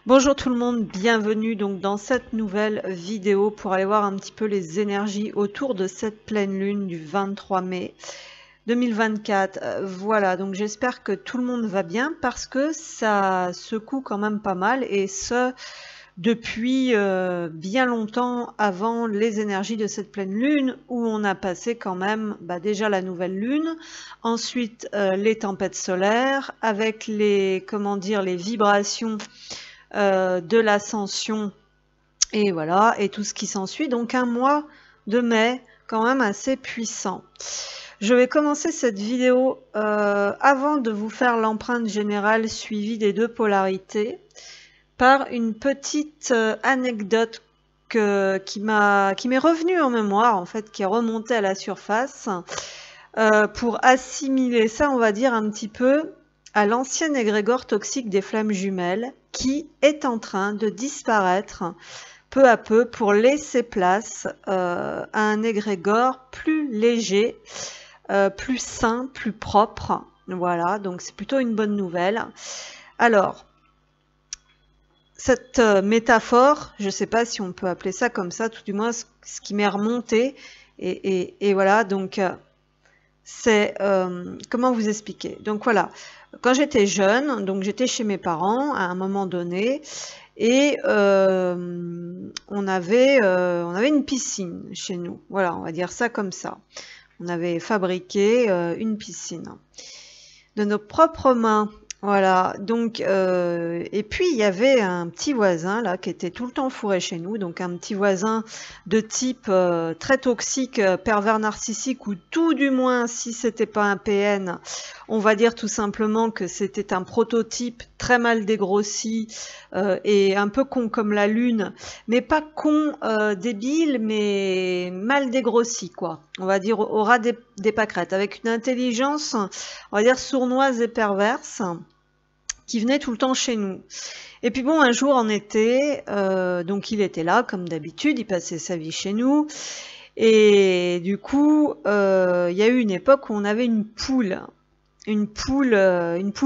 Bonjour tout le monde, bienvenue donc dans cette nouvelle vidéo pour aller voir un petit peu les énergies autour de cette pleine lune du 23 mai 2024. Voilà, donc j'espère que tout le monde va bien parce que ça secoue quand même pas mal et ce depuis bien longtemps avant les énergies de cette pleine lune où on a passé quand même déjà la nouvelle lune, ensuite les tempêtes solaires avec les, comment dire, les vibrations de l'ascension et voilà, et tout ce qui s'ensuit. Donc un mois de mai quand même assez puissant. Je vais commencer cette vidéo avant de vous faire l'empreinte générale suivie des deux polarités par une petite anecdote qui m'est revenue en mémoire, en fait, qui est remontée à la surface pour assimiler ça, on va dire, un petit peu à l'ancien égrégore toxique des flammes jumelles qui est en train de disparaître peu à peu pour laisser place à un égrégore plus léger, plus sain, plus propre. Voilà, donc c'est plutôt une bonne nouvelle. Alors, cette métaphore, je ne sais pas si on peut appeler ça comme ça, tout du moins ce qui m'est remonté, et voilà, donc c'est comment vous expliquer. Donc voilà, quand j'étais jeune, donc j'étais chez mes parents à un moment donné, et on avait une piscine chez nous. Voilà, on va dire ça comme ça. On avait fabriqué une piscine de nos propres mains. Voilà, donc et puis il y avait un petit voisin là qui était tout le temps fourré chez nous, donc un petit voisin de type très toxique, pervers narcissique, ou tout du moins, si c'était pas un PN, on va dire tout simplement que c'était un prototype très mal dégrossi et un peu con comme la lune, mais pas con débile, mais mal dégrossi quoi. On va dire au ras des pâquerettes, avec une intelligence, on va dire sournoise et perverse, qui venait tout le temps chez nous. Et puis bon, un jour en été, donc il était là comme d'habitude, il passait sa vie chez nous, et du coup, il y a eu une époque où on avait une poule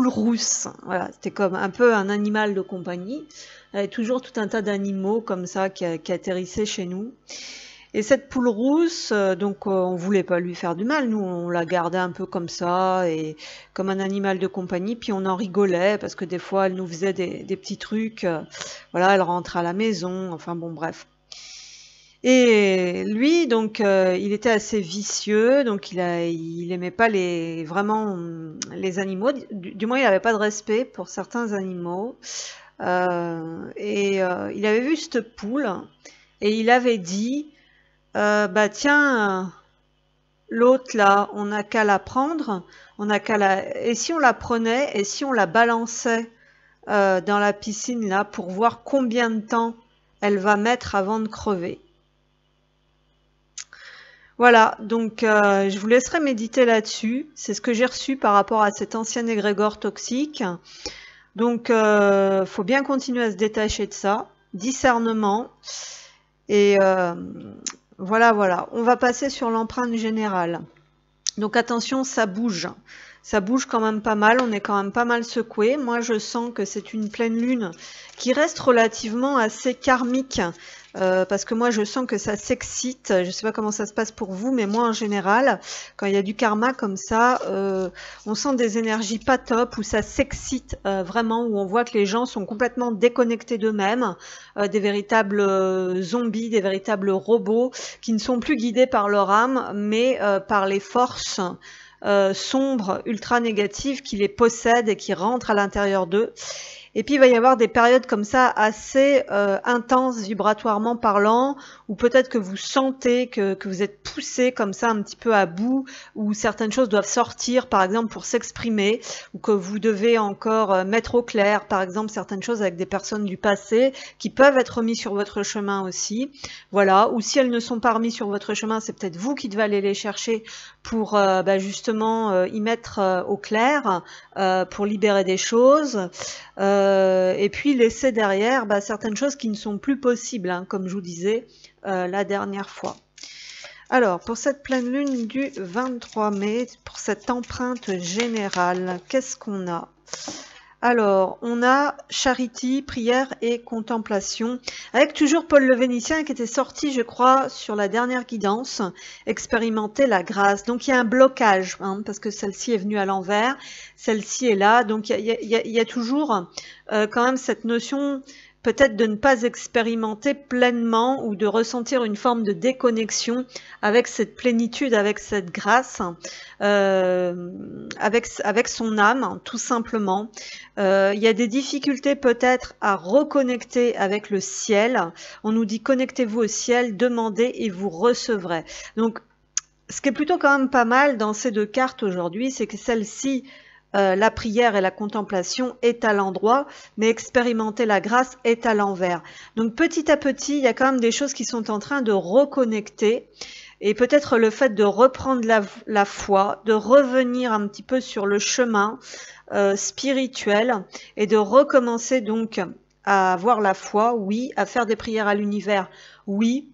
rousse. Voilà, c'était comme un peu un animal de compagnie. Il y avait toujours tout un tas d'animaux comme ça qui atterrissaient chez nous. Et cette poule rousse, donc on voulait pas lui faire du mal, nous on la gardait un peu comme ça, et comme un animal de compagnie, puis on en rigolait, parce que des fois elle nous faisait des petits trucs, voilà, elle rentrait à la maison, enfin bon bref. Et lui, donc, il était assez vicieux, donc il aimait pas vraiment les animaux, du moins il avait pas de respect pour certains animaux, il avait vu cette poule, et il avait dit... bah tiens, l'autre là, on n'a qu'à la prendre, et si on la prenait et si on la balançait dans la piscine là pour voir combien de temps elle va mettre avant de crever. Voilà, donc je vous laisserai méditer là-dessus. C'est ce que j'ai reçu par rapport à cet ancien égrégore toxique. Donc faut bien continuer à se détacher de ça. Discernement. Et voilà, voilà. On va passer sur l'empreinte générale. Donc attention, ça bouge. Ça bouge quand même pas mal, on est quand même pas mal secoué. Moi, je sens que c'est une pleine lune qui reste relativement assez karmique. Parce que moi, je sens que ça s'excite. Je sais pas comment ça se passe pour vous, mais moi, en général, quand il y a du karma comme ça, on sent des énergies pas top, où ça s'excite vraiment, où on voit que les gens sont complètement déconnectés d'eux-mêmes, des véritables zombies, des véritables robots, qui ne sont plus guidés par leur âme, mais par les forces sombres, ultra négatives, qui les possèdent et qui rentrent à l'intérieur d'eux. Et puis il va y avoir des périodes comme ça assez intenses vibratoirement parlant, où peut-être que vous sentez que vous êtes poussé comme ça un petit peu à bout, où certaines choses doivent sortir par exemple pour s'exprimer, ou que vous devez encore mettre au clair par exemple certaines choses avec des personnes du passé qui peuvent être remises sur votre chemin aussi. Voilà, ou si elles ne sont pas remises sur votre chemin, c'est peut-être vous qui devez aller les chercher pour justement y mettre au clair, pour libérer des choses. Et puis laisser derrière certaines choses qui ne sont plus possibles, hein, comme je vous disais la dernière fois. Alors, pour cette pleine lune du 23 mai, pour cette empreinte générale, qu'est-ce qu'on a? Alors, on a charity, prière et contemplation, avec toujours Paul le Vénitien qui était sorti, je crois, sur la dernière guidance, expérimenter la grâce. Donc, il y a un blocage, hein, parce que celle-ci est venue à l'envers, celle-ci est là. Donc, il y a toujours quand même cette notion peut-être de ne pas expérimenter pleinement ou de ressentir une forme de déconnexion avec cette plénitude, avec cette grâce, avec son âme, tout simplement. Il y a des difficultés peut-être à reconnecter avec le ciel. On nous dit connectez-vous au ciel, demandez et vous recevrez. Donc, ce qui est plutôt quand même pas mal dans ces deux cartes aujourd'hui, c'est que celle-ci, la prière et la contemplation est à l'endroit, mais expérimenter la grâce est à l'envers. Donc petit à petit, il y a quand même des choses qui sont en train de reconnecter. Et peut-être le fait de reprendre la foi, de revenir un petit peu sur le chemin spirituel et de recommencer donc à avoir la foi, oui, à faire des prières à l'univers, oui,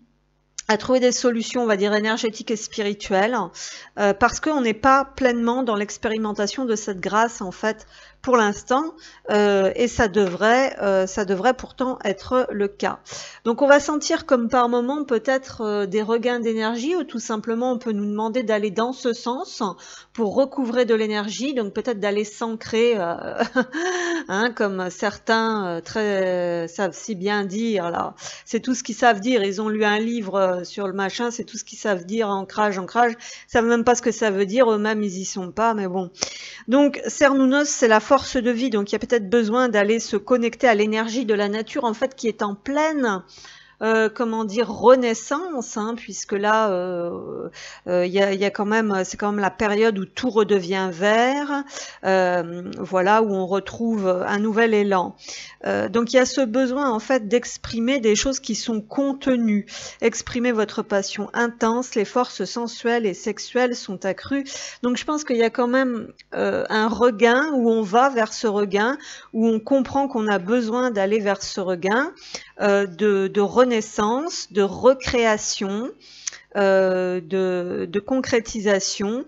à trouver des solutions, on va dire, énergétiques et spirituelles, parce qu'on n'est pas pleinement dans l'expérimentation de cette grâce, en fait, pour l'instant, et ça devrait pourtant être le cas. Donc on va sentir comme par moment peut-être des regains d'énergie, ou tout simplement on peut nous demander d'aller dans ce sens pour recouvrer de l'énergie, donc peut-être d'aller s'ancrer, hein, comme certains savent si bien dire, là, c'est tout ce qu'ils savent dire, ils ont lu un livre sur le machin, c'est tout ce qu'ils savent dire, ancrage, ils savent même pas ce que ça veut dire, eux-mêmes ils y sont pas, mais bon. Donc Cernunnos, c'est la force de vie, donc il y a peut-être besoin d'aller se connecter à l'énergie de la nature, en fait, qui est en pleine comment dire, renaissance, hein, puisque là y a quand même, c'est quand même la période où tout redevient vert, voilà, où on retrouve un nouvel élan. Donc il y a ce besoin en fait d'exprimer des choses qui sont contenues, exprimer votre passion intense, les forces sensuelles et sexuelles sont accrues. Donc je pense qu'il y a quand même un regain, où on va vers ce regain, où on comprend qu'on a besoin d'aller vers ce regain, de renaissance, de recréation, de concrétisation.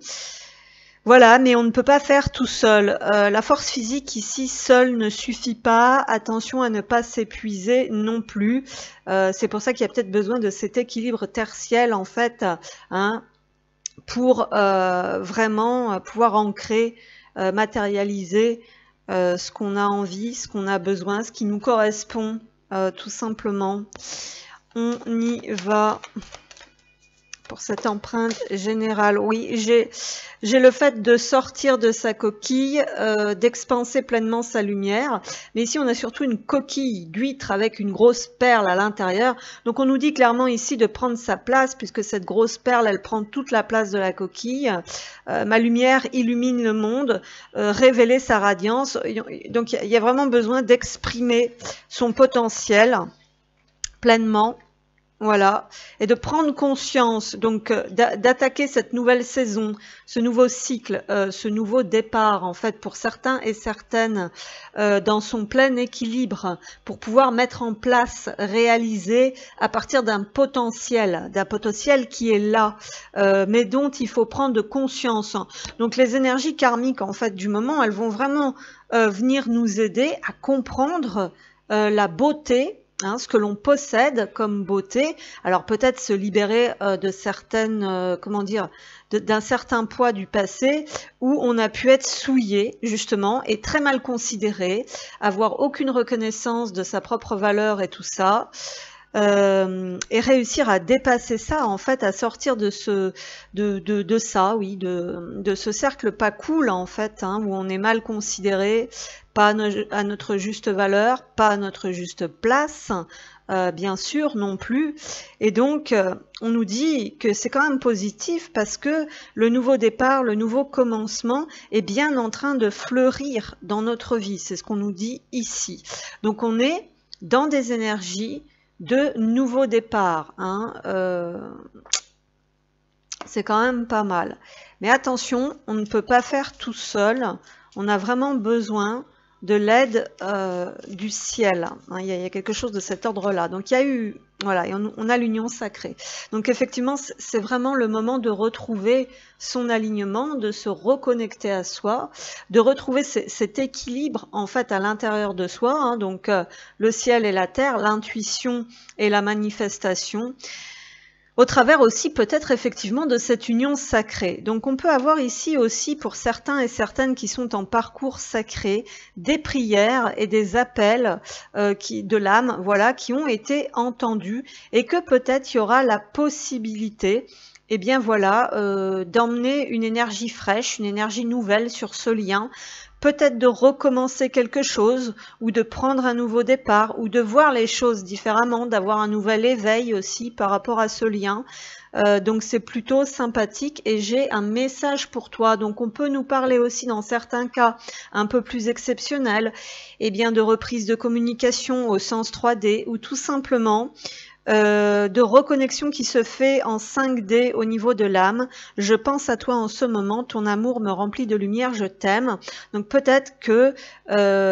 Voilà, mais on ne peut pas faire tout seul. La force physique ici seule ne suffit pas. Attention à ne pas s'épuiser non plus. C'est pour ça qu'il y a peut-être besoin de cet équilibre tertiel en fait, hein, pour vraiment pouvoir ancrer, matérialiser ce qu'on a envie, ce qu'on a besoin, ce qui nous correspond. Tout simplement, on y va pour cette empreinte générale. Oui, j'ai le fait de sortir de sa coquille, d'expanser pleinement sa lumière, mais ici on a surtout une coquille d'huître avec une grosse perle à l'intérieur, donc on nous dit clairement ici de prendre sa place, puisque cette grosse perle elle prend toute la place de la coquille. Ma lumière illumine le monde, révéler sa radiance, donc il y a vraiment besoin d'exprimer son potentiel pleinement. Voilà, et de prendre conscience, donc d'attaquer cette nouvelle saison, ce nouveau cycle, ce nouveau départ en fait pour certains et certaines dans son plein équilibre, pour pouvoir mettre en place, réaliser à partir d'un potentiel qui est là, mais dont il faut prendre conscience. Donc les énergies karmiques en fait du moment, elles vont vraiment venir nous aider à comprendre la beauté, hein, ce que l'on possède comme beauté. Alors peut-être se libérer de certaines, comment dire, d'un certain poids du passé où on a pu être souillé justement et très mal considéré, avoir aucune reconnaissance de sa propre valeur et tout ça. Et réussir à dépasser ça, en fait, à sortir de ce cercle pas cool en fait, hein, où on est mal considéré, pas à notre juste valeur, pas à notre juste place, bien sûr non plus. Et donc on nous dit que c'est quand même positif parce que le nouveau départ, le nouveau commencement est bien en train de fleurir dans notre vie. C'est ce qu'on nous dit ici. Donc on est dans des énergies de nouveau départ, hein, c'est quand même pas mal. Mais attention, on ne peut pas faire tout seul, on a vraiment besoin de l'aide du ciel, hein, il y a quelque chose de cet ordre-là. Donc il y a eu Voilà, et on a l'union sacrée. Donc effectivement, c'est vraiment le moment de retrouver son alignement, de se reconnecter à soi, de retrouver cet équilibre en fait à l'intérieur de soi, hein, donc le ciel et la terre, l'intuition et la manifestation, au travers aussi peut-être effectivement de cette union sacrée. Donc on peut avoir ici aussi pour certains et certaines qui sont en parcours sacré des prières et des appels de l'âme, voilà, qui ont été entendus et que peut-être il y aura la possibilité, eh bien voilà, d'emmener une énergie fraîche, une énergie nouvelle sur ce lien, peut-être de recommencer quelque chose ou de prendre un nouveau départ ou de voir les choses différemment, d'avoir un nouvel éveil aussi par rapport à ce lien. Donc c'est plutôt sympathique et j'ai un message pour toi. Donc on peut nous parler aussi dans certains cas un peu plus exceptionnels, eh bien de reprise de communication au sens 3D ou tout simplement de reconnexion qui se fait en 5D au niveau de l'âme. Je pense à toi en ce moment, ton amour me remplit de lumière, je t'aime. Donc peut-être que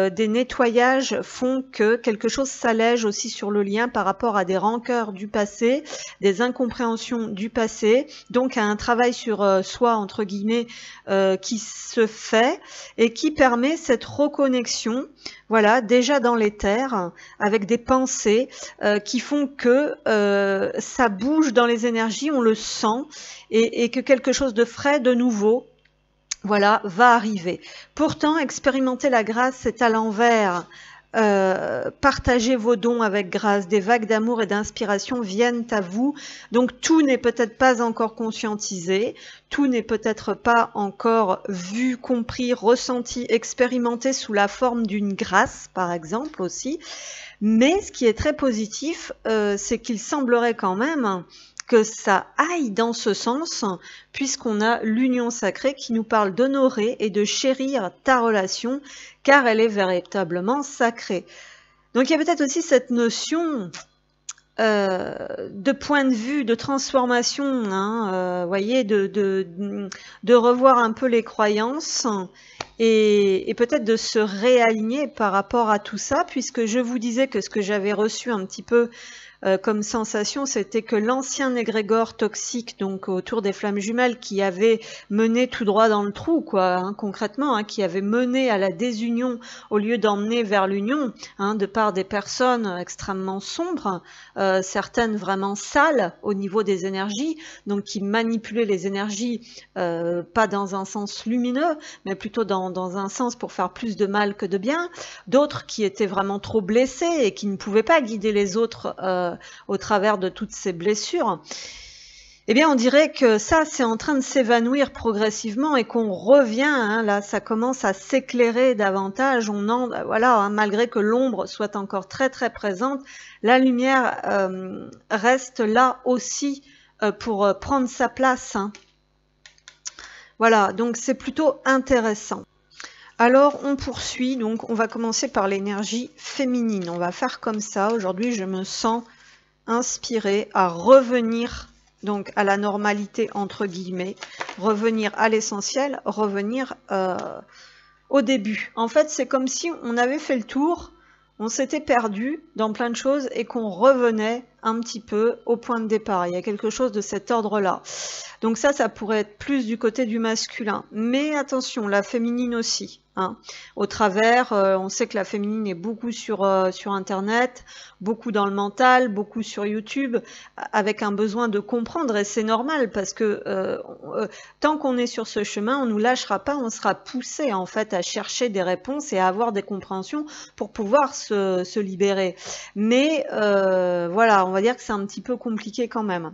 des nettoyages font que quelque chose s'allège aussi sur le lien par rapport à des rancœurs du passé, des incompréhensions du passé, donc à un travail sur soi, entre guillemets, qui se fait et qui permet cette reconnexion, voilà, déjà dans l'éther, avec des pensées qui font que ça bouge dans les énergies, on le sent, et que quelque chose de frais, de nouveau, voilà, va arriver. Pourtant, expérimenter la grâce, c'est à l'envers. Partagez vos dons avec grâce, des vagues d'amour et d'inspiration viennent à vous. Donc tout n'est peut-être pas encore conscientisé, tout n'est peut-être pas encore vu, compris, ressenti, expérimenté sous la forme d'une grâce, par exemple aussi. Mais ce qui est très positif, c'est qu'il semblerait quand même que ça aille dans ce sens, puisqu'on a l'union sacrée qui nous parle d'honorer et de chérir ta relation, car elle est véritablement sacrée. Donc il y a peut-être aussi cette notion de point de vue, de transformation, hein, voyez, de revoir un peu les croyances et peut-être de se réaligner par rapport à tout ça, puisque je vous disais que ce que j'avais reçu un petit peu comme sensation, c'était que l'ancien égrégore toxique, donc autour des flammes jumelles, qui avait mené tout droit dans le trou, quoi, hein, concrètement, hein, qui avait mené à la désunion au lieu d'emmener vers l'union, hein, de par des personnes extrêmement sombres, certaines vraiment sales au niveau des énergies, donc qui manipulaient les énergies, pas dans un sens lumineux, mais plutôt dans un sens pour faire plus de mal que de bien, d'autres qui étaient vraiment trop blessés et qui ne pouvaient pas guider les autres au travers de toutes ces blessures, eh bien on dirait que ça c'est en train de s'évanouir progressivement et qu'on revient, hein, là ça commence à s'éclairer davantage, voilà, hein, malgré que l'ombre soit encore très très présente, la lumière reste là aussi pour prendre sa place, hein. Voilà, donc c'est plutôt intéressant. Alors on poursuit, donc on va commencer par l'énergie féminine, on va faire comme ça. Aujourd'hui je me sens inspirée à revenir donc à la normalité entre guillemets, revenir à l'essentiel, revenir au début. En fait c'est comme si on avait fait le tour, on s'était perdu dans plein de choses et qu'on revenait un petit peu au point de départ. Il y a quelque chose de cet ordre-là. Donc ça pourrait être plus du côté du masculin. Mais attention, la féminine aussi. Hein. Au travers, on sait que la féminine est beaucoup sur Internet, beaucoup dans le mental, beaucoup sur YouTube, avec un besoin de comprendre. Et c'est normal parce que tant qu'on est sur ce chemin, on ne nous lâchera pas, on sera poussé en fait à chercher des réponses et à avoir des compréhensions pour pouvoir se libérer. Mais voilà, on va dire que c'est un petit peu compliqué quand même.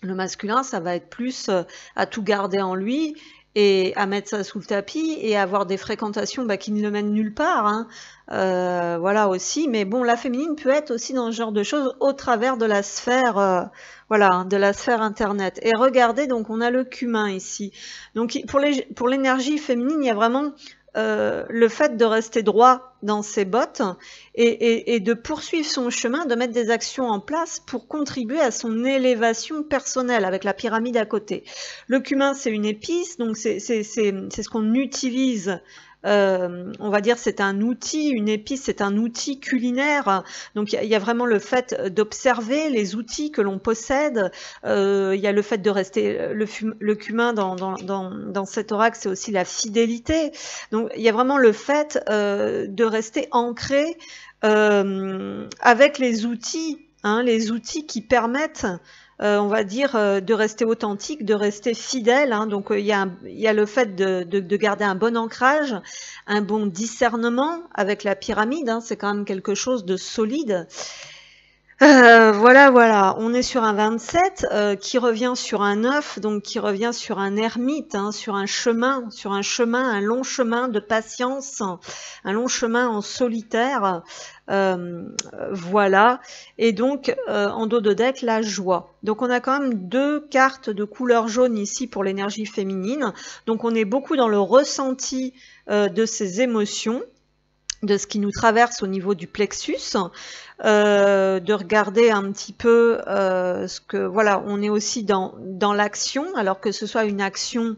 Le masculin, ça va être plus à tout garder en lui et à mettre ça sous le tapis et à avoir des fréquentations qui ne le mènent nulle part, hein. Voilà aussi. Mais bon, la féminine peut être aussi dans ce genre de choses au travers de la sphère, voilà, de la sphère Internet. Et regardez, donc on a le cumin ici. Donc pour l'énergie féminine, il y a vraiment le fait de rester droit dans ses bottes et de poursuivre son chemin, de mettre des actions en place pour contribuer à son élévation personnelle avec la pyramide à côté. Le cumin, c'est une épice, donc c'est ce qu'on utilise on va dire c'est un outil, une épice, c'est un outil culinaire. Donc il y a vraiment le fait d'observer les outils que l'on possède. Il y a le fait de rester, le cumin dans cet oracle, c'est aussi la fidélité. Donc il y a vraiment le fait de rester ancré avec les outils qui permettent on va dire, de rester authentique, de rester fidèle. Donc il y a le fait de garder un bon ancrage, un bon discernement avec la pyramide. C'est quand même quelque chose de solide. Voilà, on est sur un 27 qui revient sur un 9, donc qui revient sur un ermite, sur un chemin, un long chemin de patience, un long chemin en solitaire. Voilà, et donc en dos de deck, la joie. Donc on a quand même 2 cartes de couleur jaune ici pour l'énergie féminine. Donc on est beaucoup dans le ressenti de ces émotions, de ce qui nous traverse au niveau du plexus, de regarder un petit peu ce que, voilà, on est aussi dans l'action, alors que ce soit une action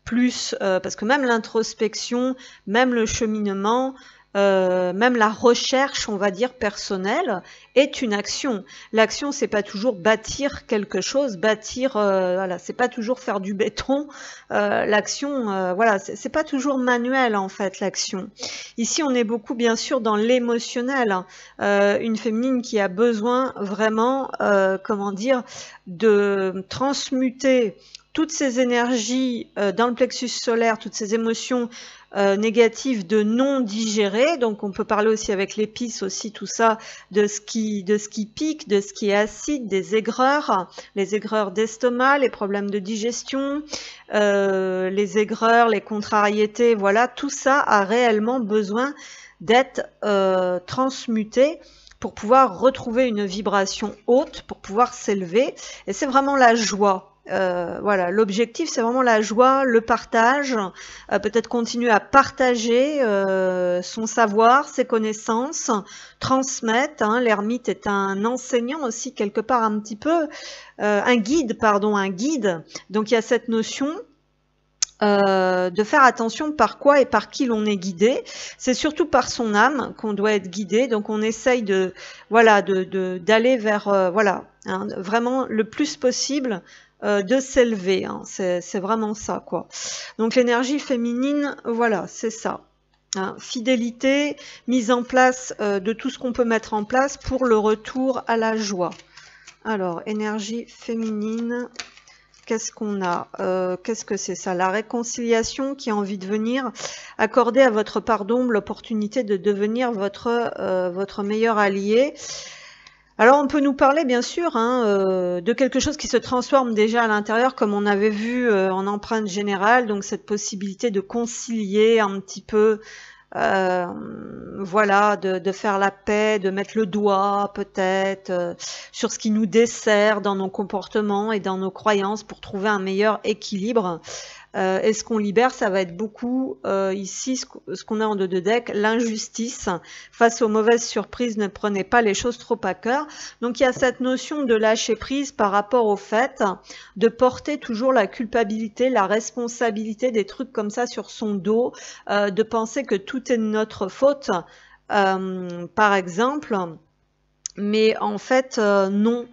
plus, parce que même l'introspection, même le cheminement, même la recherche, on va dire, personnelle, est une action. L'action, c'est pas toujours bâtir quelque chose, voilà, c'est pas toujours faire du béton. L'action, voilà, c'est pas toujours manuel en fait, l'action. Ici, on est beaucoup, bien sûr, dans l'émotionnel. Une féminine qui a besoin vraiment, comment dire, de transmuter toutes ces énergies dans le plexus solaire, toutes ces émotions négatives de non digérées. Donc on peut parler aussi avec l'épice aussi tout ça de ce qui pique, de ce qui est acide, des aigreurs, les aigreurs d'estomac, les problèmes de digestion, les aigreurs, les contrariétés, voilà, tout ça a réellement besoin d'être transmuté pour pouvoir retrouver une vibration haute, pour pouvoir s'élever. Et c'est vraiment la joie. Voilà, l'objectif c'est vraiment la joie, le partage, peut-être continuer à partager son savoir, ses connaissances, transmettre. L'ermite est un enseignant aussi quelque part un petit peu, un guide. Donc il y a cette notion de faire attention par quoi et par qui l'on est guidé. C'est surtout par son âme qu'on doit être guidé. Donc on essaye de voilà d'aller vers voilà vraiment le plus possible de s'élever. C'est vraiment ça quoi. Donc l'énergie féminine, voilà, c'est ça. Fidélité, mise en place de tout ce qu'on peut mettre en place pour le retour à la joie. Alors énergie féminine. Qu'est-ce qu'on a qu'est-ce que c'est ça? La réconciliation qui a envie de venir accorder à votre part d'ombre l'opportunité de devenir votre meilleur allié. Alors on peut nous parler bien sûr de quelque chose qui se transforme déjà à l'intérieur comme on avait vu en empreinte générale, donc cette possibilité de concilier un petit peu, voilà, de faire la paix, de mettre le doigt peut-être sur ce qui nous dessert dans nos comportements et dans nos croyances pour trouver un meilleur équilibre. Et ce qu'on libère, ça va être beaucoup ici, ce qu'on a en dos de deck, l'injustice. Face aux mauvaises surprises, ne prenez pas les choses trop à cœur. Donc il y a cette notion de lâcher prise par rapport au fait de porter toujours la culpabilité, la responsabilité des trucs comme ça sur son dos, de penser que tout est de notre faute, par exemple. Mais en fait, non.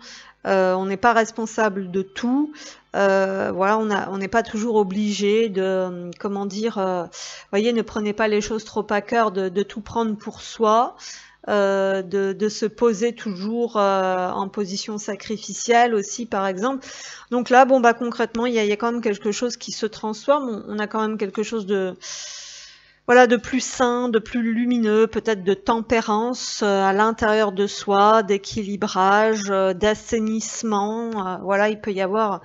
On n'est pas responsable de tout. Voilà, on n'est pas toujours obligé de, comment dire, voyez, ne prenez pas les choses trop à cœur, de tout prendre pour soi, de se poser toujours en position sacrificielle aussi, par exemple. Donc là, bon, bah concrètement, il y a quand même quelque chose qui se transforme. On a quand même quelque chose de voilà, de plus sain, de plus lumineux, peut-être de tempérance à l'intérieur de soi, d'équilibrage, d'assainissement. Voilà, il peut y avoir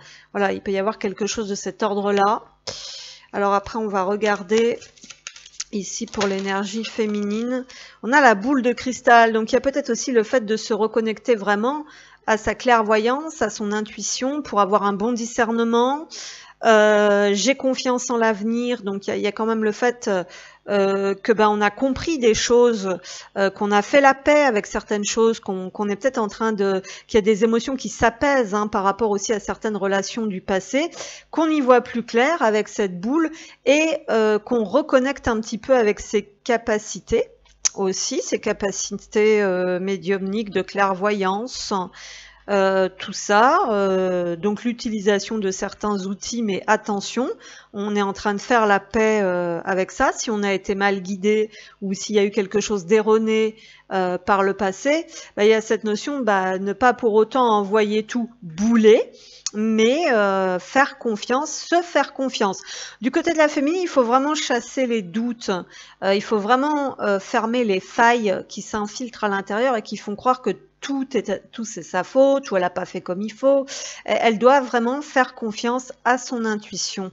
quelque chose de cet ordre-là. Alors après, on va regarder ici pour l'énergie féminine. On a la boule de cristal, donc il y a peut-être aussi le fait de se reconnecter vraiment à sa clairvoyance, à son intuition pour avoir un bon discernement. J'ai confiance en l'avenir, donc il y a quand même le fait que ben on a compris des choses, qu'on a fait la paix avec certaines choses, qu'on est peut-être en train de, qu'il y a des émotions qui s'apaisent hein, par rapport aussi à certaines relations du passé, qu'on y voit plus clair avec cette boule et qu'on reconnecte un petit peu avec ses capacités aussi, ses capacités médiumniques de clairvoyance. Tout ça, donc l'utilisation de certains outils, mais attention, on est en train de faire la paix avec ça. Si on a été mal guidé ou s'il y a eu quelque chose d'erroné par le passé, bah, il y a cette notion, ne pas pour autant envoyer tout bouler, mais faire confiance, se faire confiance. Du côté de la féminine, il faut vraiment chasser les doutes, il faut vraiment fermer les failles qui s'infiltrent à l'intérieur et qui font croire que tout c'est sa faute, ou elle n'a pas fait comme il faut. Elle doit vraiment faire confiance à son intuition.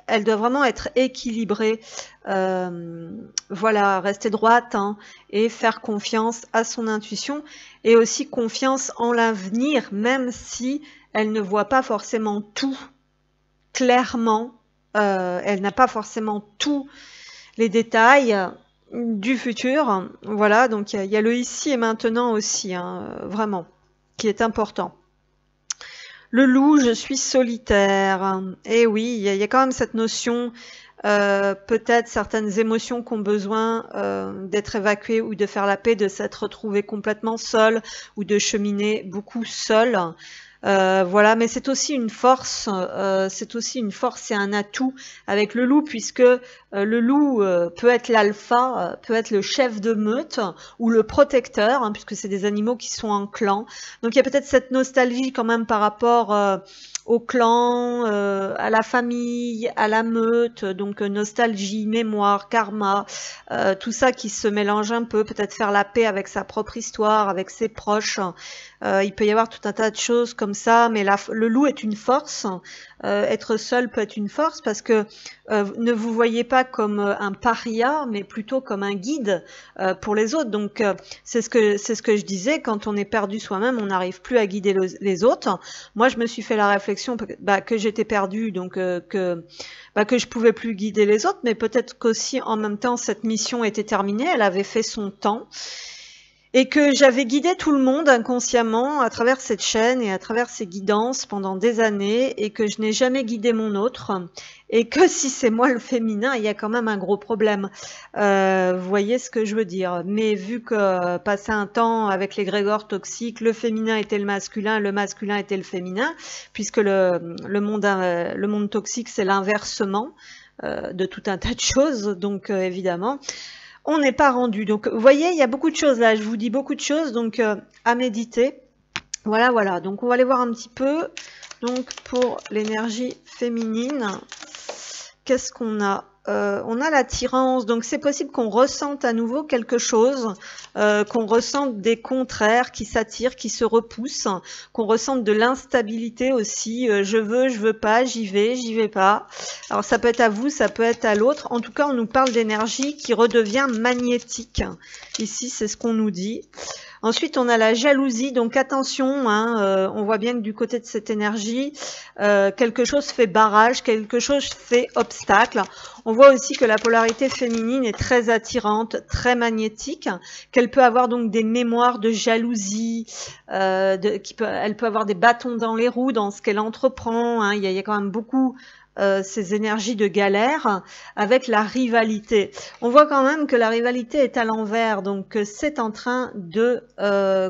Elle doit vraiment être équilibrée, voilà, rester droite hein, et faire confiance à son intuition et aussi confiance en l'avenir, même si elle ne voit pas forcément tout clairement, elle n'a pas forcément tous les détails du futur, voilà, donc il y a le ici et maintenant aussi, hein, vraiment, qui est important. Le loup, je suis solitaire. Et oui, il y a quand même cette notion, peut-être certaines émotions qui ont besoin d'être évacuées ou de faire la paix, de s'être retrouvées complètement seule ou de cheminer beaucoup seule. Voilà, mais c'est aussi une force, et un atout avec le loup, puisque le loup peut être l'alpha, peut être le chef de meute ou le protecteur, hein, puisque c'est des animaux qui sont en clan. Donc il y a peut-être cette nostalgie quand même par rapport au clan, à la famille, à la meute, donc nostalgie, mémoire, karma, tout ça qui se mélange un peu, peut-être faire la paix avec sa propre histoire, avec ses proches. Il peut y avoir tout un tas de choses comme ça, mais le loup est une force. Être seul peut être une force parce que ne vous voyez pas comme un paria, mais plutôt comme un guide pour les autres. Donc c'est ce que je disais, quand on est perdu soi-même, on n'arrive plus à guider les autres. Moi, je me suis fait la réflexion que j'étais perdue, donc que je pouvais plus guider les autres, mais peut-être qu'aussi en même temps cette mission était terminée, elle avait fait son temps. Et que j'avais guidé tout le monde inconsciemment à travers cette chaîne et à travers ces guidances pendant des années et que je n'ai jamais guidé mon autre et que si c'est moi le féminin, il y a quand même un gros problème. Vous voyez ce que je veux dire. Mais vu que passé un temps avec l'égrégore toxique, le féminin était le masculin était le féminin, puisque le monde toxique c'est l'inversement de tout un tas de choses, donc évidemment on n'est pas rendu. Donc, vous voyez, il y a beaucoup de choses là. Je vous dis beaucoup de choses, donc à méditer. Voilà, voilà. Donc, on va aller voir un petit peu. Donc, pour l'énergie féminine, qu'est-ce qu'on a? On a l'attirance, donc c'est possible qu'on ressente à nouveau quelque chose, qu'on ressente des contraires qui s'attirent, qui se repoussent, qu'on ressente de l'instabilité aussi, je veux pas, j'y vais pas. Alors ça peut être à vous, ça peut être à l'autre. En tout cas, on nous parle d'énergie qui redevient magnétique. Ici, c'est ce qu'on nous dit. Ensuite, on a la jalousie, donc attention, hein, on voit bien que du côté de cette énergie, quelque chose fait barrage, quelque chose fait obstacle. On voit aussi que la polarité féminine est très attirante, très magnétique, qu'elle peut avoir donc des mémoires de jalousie, elle peut avoir des bâtons dans les roues dans ce qu'elle entreprend, hein, il y a quand même beaucoup ces énergies de galère avec la rivalité. On voit quand même que la rivalité est à l'envers, donc c'est en train de,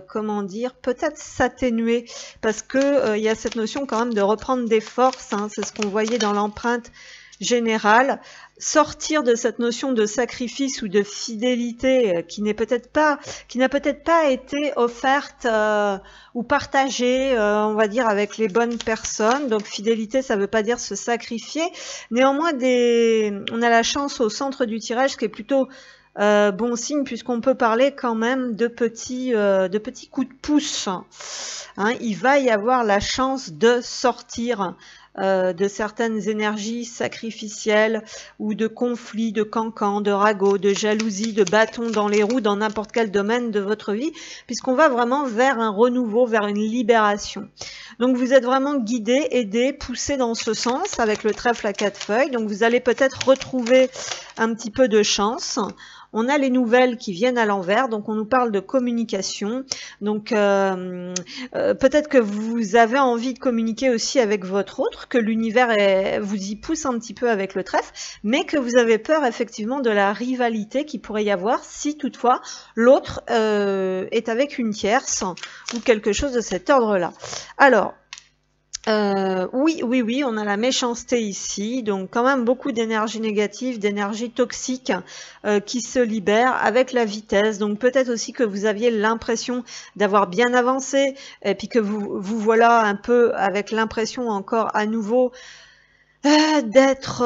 comment dire, peut-être s'atténuer parce que il y a cette notion quand même de reprendre des forces, hein, c'est ce qu'on voyait dans l'empreinte générale, sortir de cette notion de sacrifice ou de fidélité qui n'a peut-être pas été offerte ou partagée, on va dire, avec les bonnes personnes. Donc fidélité, ça ne veut pas dire se sacrifier. Néanmoins, on a la chance au centre du tirage, qui est plutôt bon signe, puisqu'on peut parler quand même de petits coups de pouce. Hein, il va y avoir la chance de sortir de certaines énergies sacrificielles ou de conflits, de cancans, de ragots, de jalousie, de bâtons dans les roues dans n'importe quel domaine de votre vie, puisqu'on va vraiment vers un renouveau, vers une libération. Donc vous êtes vraiment guidé, aidé, poussé dans ce sens avec le trèfle à 4 feuilles. Donc vous allez peut-être retrouver un petit peu de chance. On a les nouvelles qui viennent à l'envers, donc on nous parle de communication. Donc peut-être que vous avez envie de communiquer aussi avec votre autre, que l'univers vous y pousse un petit peu avec le trèfle, mais que vous avez peur effectivement de la rivalité qu'il pourrait y avoir si toutefois l'autre est avec une tierce ou quelque chose de cet ordre-là. Alors, oui, on a la méchanceté ici, donc quand même beaucoup d'énergie négative, d'énergie toxique qui se libère avec la vitesse. Donc peut-être aussi que vous aviez l'impression d'avoir bien avancé et puis que vous voilà un peu avec l'impression encore à nouveau d'être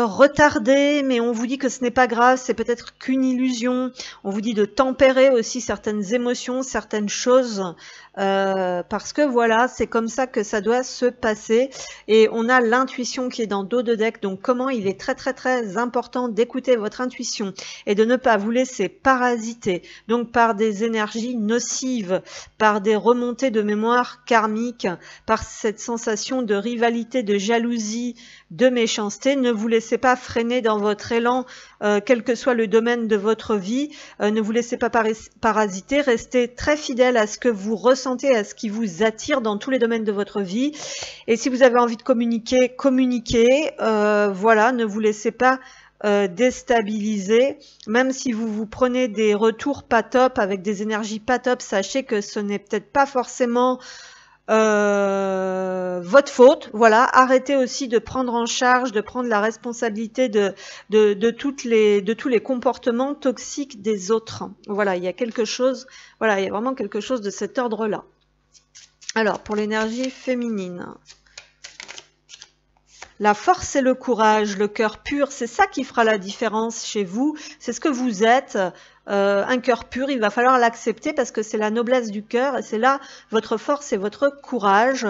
retardé, mais on vous dit que ce n'est pas grave, c'est peut-être qu'une illusion. On vous dit de tempérer aussi certaines émotions, certaines choses, parce que voilà, c'est comme ça que ça doit se passer. Et on a l'intuition qui est dans dos de deck, donc comment il est très important d'écouter votre intuition et de ne pas vous laisser parasiter, donc par des énergies nocives, par des remontées de mémoire karmique, par cette sensation de rivalité, de jalousie, de méchanceté. Ne vous laissez pas freiner dans votre élan, quel que soit le domaine de votre vie. Ne vous laissez pas parasiter. Restez très fidèle à ce que vous ressentez, à ce qui vous attire dans tous les domaines de votre vie. Et si vous avez envie de communiquer, communiquez. Voilà, ne vous laissez pas déstabiliser. Même si vous prenez des retours pas top, avec des énergies pas top, sachez que ce n'est peut-être pas forcément votre faute. Voilà, arrêtez aussi de prendre en charge, de prendre la responsabilité de tous les comportements toxiques des autres. Voilà, il y a quelque chose, voilà, il y a vraiment quelque chose de cet ordre-là. Alors, pour l'énergie féminine, la force et le courage, le cœur pur, c'est ça qui fera la différence chez vous. C'est ce que vous êtes. Un cœur pur, il va falloir l'accepter parce que c'est la noblesse du cœur et c'est là votre force et votre courage.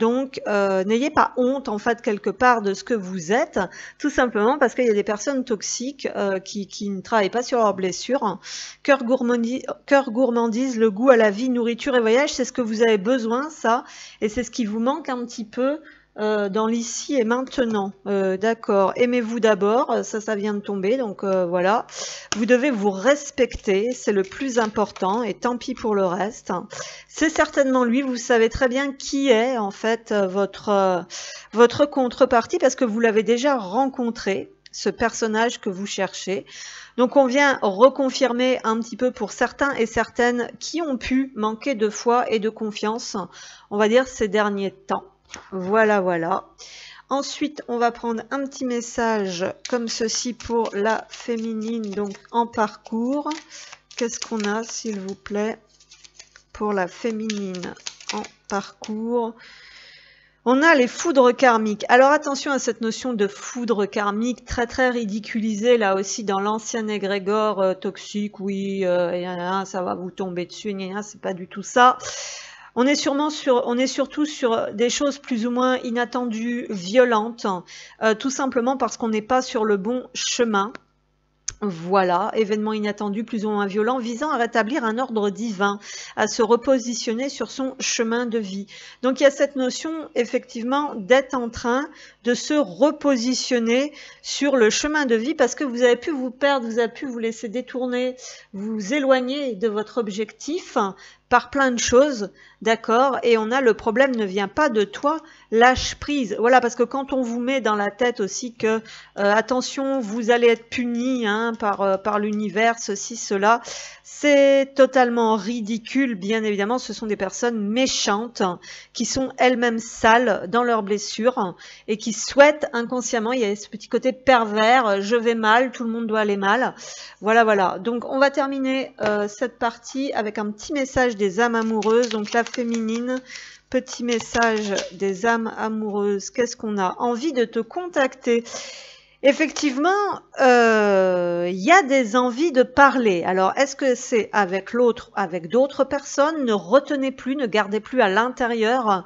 Donc, n'ayez pas honte en fait quelque part de ce que vous êtes, tout simplement parce qu'il y a des personnes toxiques qui ne travaillent pas sur leurs blessures. Cœur gourmandise, le goût à la vie, nourriture et voyage, c'est ce que vous avez besoin, ça, et c'est ce qui vous manque un petit peu dans l'ici et maintenant. D'accord, aimez-vous d'abord, ça vient de tomber, donc voilà. Vous devez vous respecter, c'est le plus important, et tant pis pour le reste. C'est certainement lui, vous savez très bien qui est en fait votre contrepartie, parce que vous l'avez déjà rencontré, ce personnage que vous cherchez. Donc on vient reconfirmer un petit peu pour certains et certaines qui ont pu manquer de foi et de confiance, on va dire ces derniers temps. Voilà, voilà. Ensuite, on va prendre un petit message comme ceci pour la féminine, donc en parcours. Qu'est-ce qu'on a, s'il vous plaît, pour la féminine en parcours? On a les foudres karmiques. Alors attention à cette notion de foudre karmique, très ridiculisée là aussi dans l'ancien égrégore toxique. Oui, ça va vous tomber dessus, c'est pas du tout ça. On est surtout sur des choses plus ou moins inattendues, violentes, tout simplement parce qu'on n'est pas sur le bon chemin. Voilà, événement inattendu plus ou moins violent visant à rétablir un ordre divin, à se repositionner sur son chemin de vie. Donc il y a cette notion effectivement d'être en train de se repositionner sur le chemin de vie parce que vous avez pu vous perdre, vous avez pu vous laisser détourner, vous éloigner de votre objectif par plein de choses, d'accord, et on a le problème ne vient pas de toi, lâche prise. Voilà, parce que quand on vous met dans la tête aussi que attention, vous allez être puni par l'univers, ceci, cela, c'est totalement ridicule. Bien évidemment, ce sont des personnes méchantes qui sont elles-mêmes sales dans leurs blessures et qui souhaitent inconsciemment, il y a ce petit côté pervers, je vais mal, tout le monde doit aller mal. Voilà, voilà. Donc on va terminer cette partie avec un petit message des âmes amoureuses. Donc la féminine, petit message des âmes amoureuses. Qu'est-ce qu'on a? Envie de te contacter. Effectivement, il y a des envies de parler. Alors, est-ce que c'est avec l'autre, avec d'autres personnes? Ne retenez plus, ne gardez plus à l'intérieur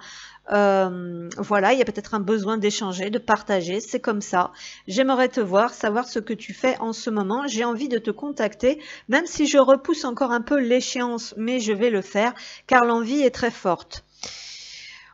Voilà, il y a peut-être un besoin d'échanger, de partager, c'est comme ça. J'aimerais te voir, savoir ce que tu fais en ce moment. J'ai envie de te contacter, même si je repousse encore un peu l'échéance, mais je vais le faire car l'envie est très forte.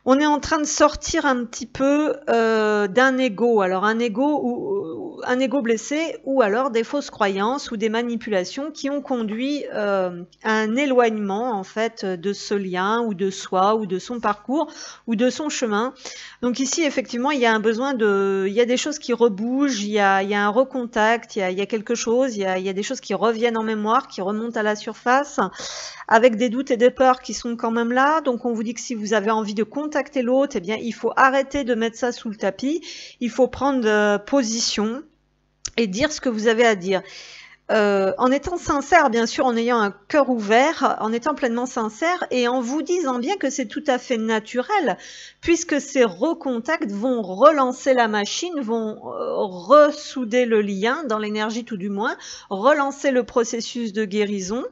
On est en train de sortir un petit peu d'un ego. Alors un ego blessé, ou alors des fausses croyances ou des manipulations qui ont conduit à un éloignement en fait de ce lien ou de soi ou de son parcours ou de son chemin. Donc ici effectivement il y a un besoin il y a des choses qui rebougent, il y a un recontact, il y a quelque chose, il y a des choses qui reviennent en mémoire, qui remontent à la surface, avec des doutes et des peurs qui sont quand même là. Donc on vous dit que si vous avez envie de contacter l'autre, eh bien il faut arrêter de mettre ça sous le tapis, il faut prendre position et dire ce que vous avez à dire. En étant sincère, bien sûr, en ayant un cœur ouvert, en étant pleinement sincère et en vous disant bien que c'est tout à fait naturel, puisque ces recontacts vont relancer la machine, vont ressouder le lien dans l'énergie tout du moins, relancer le processus de guérison.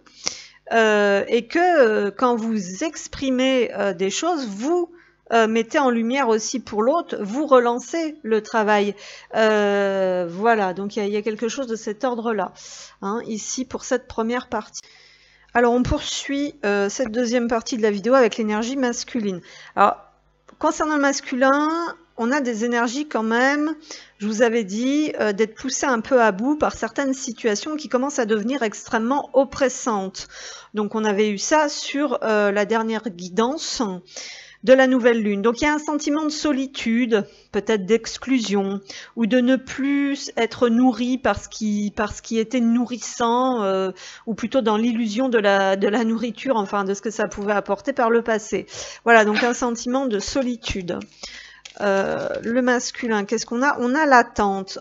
Et que quand vous exprimez des choses, vous mettez en lumière aussi pour l'autre, vous relancez le travail. Voilà, donc il y a quelque chose de cet ordre-là, hein, ici pour cette première partie. Alors on poursuit cette deuxième partie de la vidéo avec l'énergie masculine. Alors, concernant le masculin, on a des énergies quand même, je vous avais dit, d'être poussé un peu à bout par certaines situations qui commencent à devenir extrêmement oppressantes. Donc on avait eu ça sur la dernière guidance de la nouvelle lune. Donc il y a un sentiment de solitude, peut-être d'exclusion, ou de ne plus être nourri par ce qui était nourrissant, ou plutôt dans l'illusion de la nourriture, enfin de ce que ça pouvait apporter par le passé. Voilà, donc un sentiment de solitude. Le masculin, qu'est-ce qu'on a? On a l'attente.